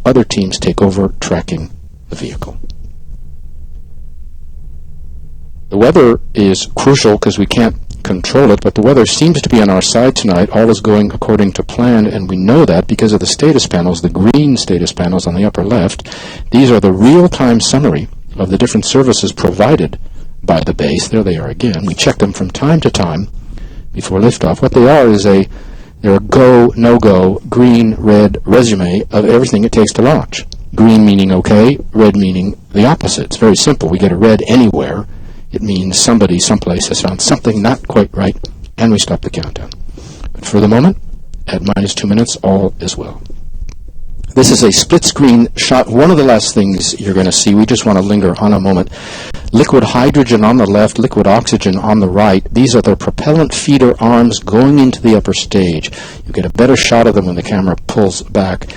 other teams take over tracking the vehicle. The weather is crucial because we can't control it, but the weather seems to be on our side tonight. All is going according to plan, and we know that because of the status panels, the green status panels on the upper left. These are the real-time summary of the different services provided by the base. There they are again. We check them from time to time before liftoff. What they are is they're a go, no-go, green, red resume of everything it takes to launch. Green meaning okay, red meaning the opposite. It's very simple. We get a red anywhere. It means somebody someplace has found something not quite right, and we stop the countdown. But for the moment, at -2 minutes, all is well. This is a split-screen shot. One of the last things you're going to see, we just want to linger on a moment. Liquid hydrogen on the left, liquid oxygen on the right. These are the propellant feeder arms going into the upper stage. You get a better shot of them when the camera pulls back.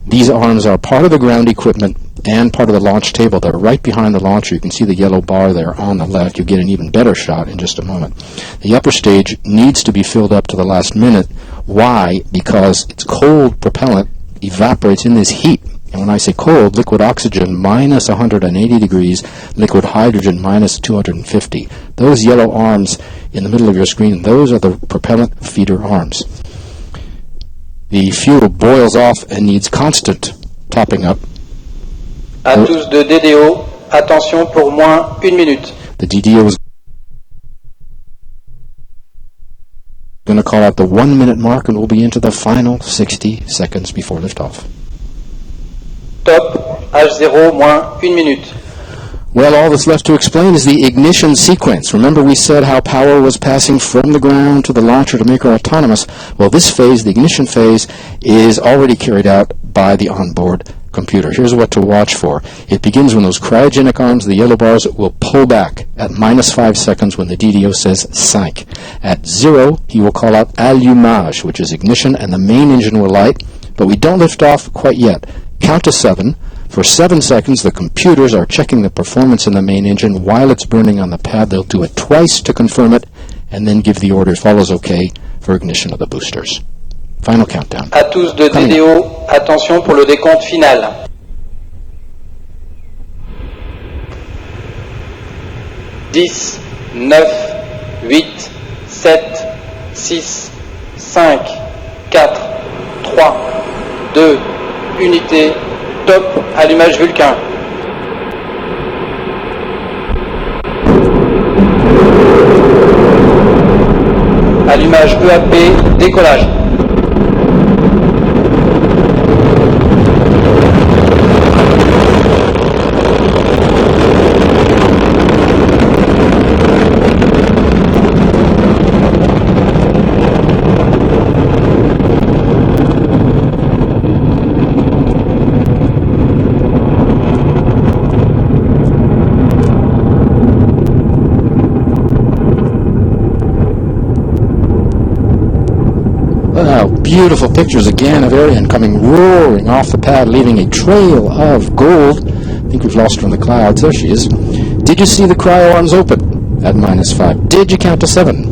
These arms are part of the ground equipment and part of the launch table. They're right behind the launcher. You can see the yellow bar there on the left. You get an even better shot in just a moment. The upper stage needs to be filled up to the last minute. Why? Because it's cold propellant evaporates in this heat. And when I say cold, liquid oxygen minus 180 degrees, liquid hydrogen minus 250. Those yellow arms in the middle of your screen, those are the propellant feeder arms. The fuel boils off and needs constant topping up. À tous de DDO, attention pour moins 1 minute. The DDO is going to call out the 1 minute mark, and we'll be into the final 60 seconds before liftoff. Top, H0 moins 1 minute. Well, all that's left to explain is the ignition sequence. Remember we said how power was passing from the ground to the launcher to make her autonomous. Well, this phase, the ignition phase, is already carried out by the onboard computer. Here's what to watch for. It begins when those cryogenic arms, the yellow bars, will pull back at -5 seconds when the DDO says 5. At 0, he will call out allumage, which is ignition, and the main engine will light, but we don't lift off quite yet. Count to 7. For 7 seconds, the computers are checking the performance in the main engine while it's burning on the pad. They'll do it twice to confirm it, and then give the order, follows OK, for ignition of the boosters. Final countdown. À tous de DDO, attention pour le décompte final. Dix, 9, 8, 7, 6, 5, 4, 3, 2, unité, top, allumage Vulcain. Allumage EAP, décollage. Beautiful pictures again of Ariane coming roaring off the pad, leaving a trail of gold. I think we've lost her in the clouds. There she is. Did you see the cryo arms open at -5? Did you count to 7?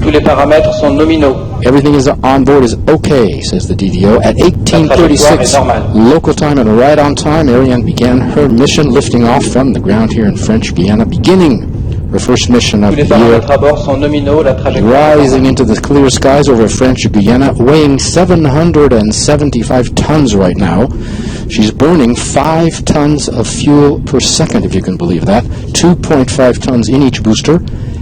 Tous les paramètres sont nominaux. Everything is on board is okay, says the DDO. At 18:36 local time and right on time, Ariane began her mission, lifting off from the ground here in French Guiana, beginning her first mission of the year, rising into the clear skies over French Guiana, weighing 775 tons right now. She's burning 5 tons of fuel per second, if you can believe that, 2.5 tons in each booster,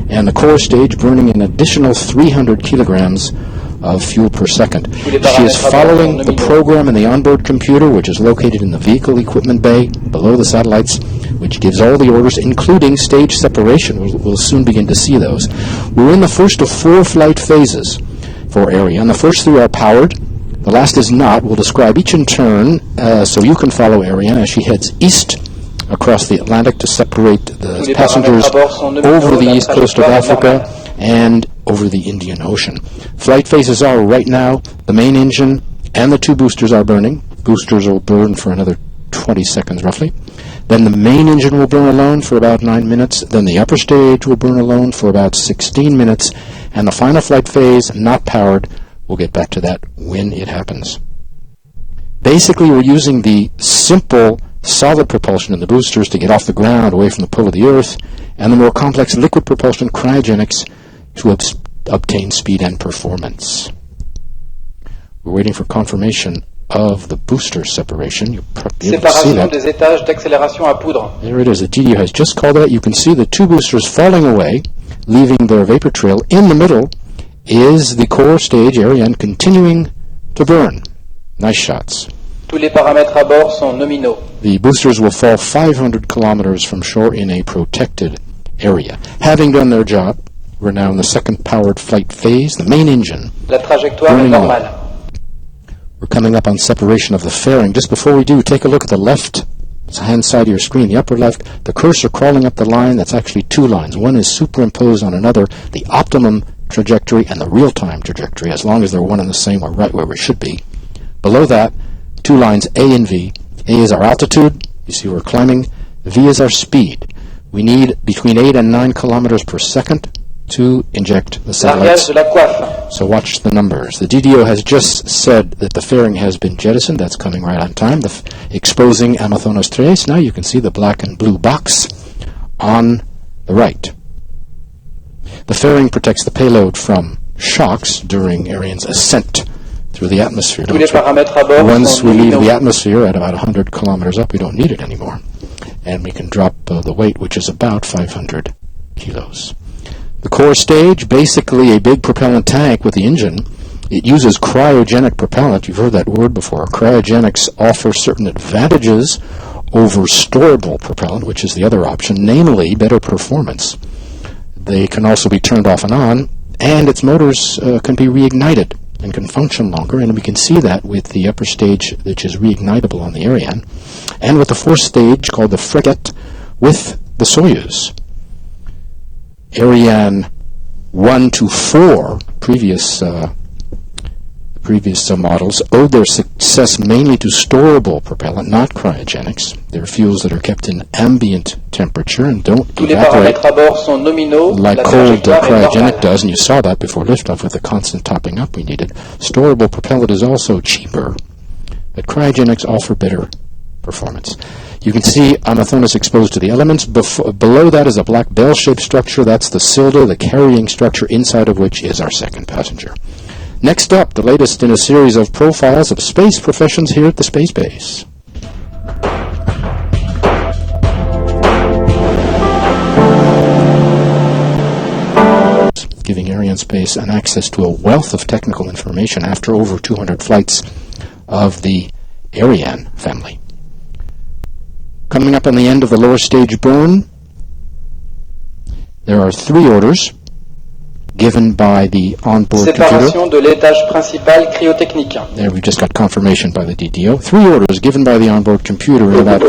and the core stage burning an additional 300 kilograms of fuel per second. She is following the program in the onboard computer, which is located in the vehicle equipment bay below the satellites, which gives all the orders, including stage separation. We'll soon begin to see those. We're in the first of 4 flight phases for Ariane. The first 3 are powered. The last is not. We'll describe each in turn so you can follow Ariane as she heads east across the Atlantic to separate the passengers over the east coast of Africa and over the Indian Ocean. Flight phases are right now the main engine and the 2 boosters are burning. Boosters will burn for another 20 seconds roughly. Then the main engine will burn alone for about 9 minutes. Then the upper stage will burn alone for about 16 minutes. And the final flight phase, not powered, we'll get back to that when it happens. Basically, we're using the simple solid propulsion in the boosters to get off the ground, away from the pull of the Earth, and the more complex liquid propulsion, cryogenics, to obtain speed and performance. We're waiting for confirmation of the booster separation. You'll be able to see that. Des étages d'accélération à poudre. There it is. The DDO has just called that. You can see the two boosters falling away, leaving their vapor trail. In the middle is the core stage, Ariane, continuing to burn. Nice shots. Tous les paramètres à bord sont nominaux. The boosters will fall 500 kilometers from shore in a protected area. Having done their job, we're now in the second powered flight phase, the main engine. La trajectoire est normale. We're coming up on separation of the fairing. Just before we do, take a look at the left-hand side of your screen, the upper left, the cursor crawling up the line. That's actually two lines. One is superimposed on another, the optimum trajectory and the real-time trajectory, as long as they're one and the same, we're right where we should be. Below that, two lines, A and V. A is our altitude. You see we're climbing. V is our speed. We need between 8 and 9 kilometers per second to inject the satellites. So watch the numbers. The DDO has just said that the fairing has been jettisoned. That's coming right on time. Exposing Amazonas 3. Now you can see the black and blue box on the right. The fairing protects the payload from shocks during Ariane's ascent through the atmosphere. Once we leave the atmosphere at about 100 kilometers up, we don't need it anymore. And we can drop the weight, which is about 500 kilos. The core stage, basically a big propellant tank with the engine. It uses cryogenic propellant. You've heard that word before. Cryogenics offer certain advantages over storable propellant, which is the other option, namely better performance. They can also be turned off and on, and its motors can be reignited and can function longer, and we can see that with the upper stage, which is reignitable on the Ariane, and with the fourth stage called the frigate with the Soyuz. Ariane 1 to 4, previous models, owed their success mainly to storable propellant, not cryogenics. They're fuels that are kept in ambient temperature and don't evaporate like cold cryogenic does, and you saw that before liftoff with the constant topping up we needed. Storable propellant is also cheaper, but cryogenics offer better performance. You can see Amazonas exposed to the elements. Below that is a black bell-shaped structure. That's the Silda, the carrying structure, inside of which is our second passenger. Next up, the latest in a series of profiles of space professions here at the Space Base. Giving Arianespace an access to a wealth of technical information after over 200 flights of the Ariane family. Coming up on the end of the lower stage burn, there are 3 orders given by the onboard Séparation de l'étage principal cryotechnique. There we just got confirmation by the DDO. 3 orders given by the onboard computer in about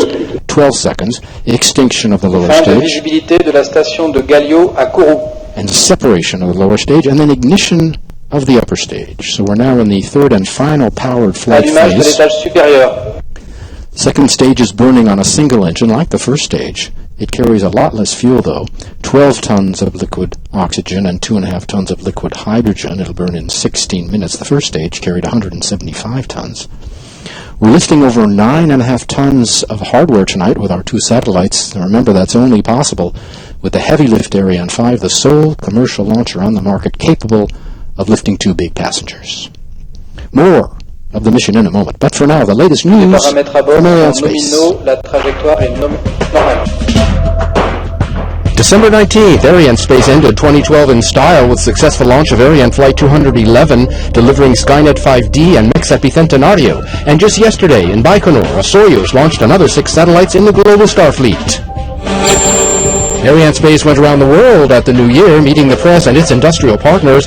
12 seconds. Extinction of the lower Fin de stage. visibilité de la station de Galio à Kourou. And separation of the lower stage, and then ignition of the upper stage. So we're now in the third and final powered flight Allumage de phase. l'étage supérieur. Second stage is burning on a single engine like the first stage. It carries a lot less fuel though, 12 tons of liquid oxygen and 2.5 tons of liquid hydrogen. It'll burn in 16 minutes. The first stage carried 175 tons. We're lifting over 9.5 tons of hardware tonight with our 2 satellites. And remember, that's only possible with the heavy lift Ariane 5, the sole commercial launcher on the market capable of lifting 2 big passengers. More of the mission in a moment. But for now, the latest news from Azerspace. December 19th, Azerspace ended 2012 in style with successful launch of Ariane Flight 211, delivering Skynet 5D and MEXET Bicentenario. And just yesterday, in Baikonur, a Soyuz launched another 6 satellites in the global Starfleet. Azerspace went around the world at the new year, meeting the press and its industrial partners.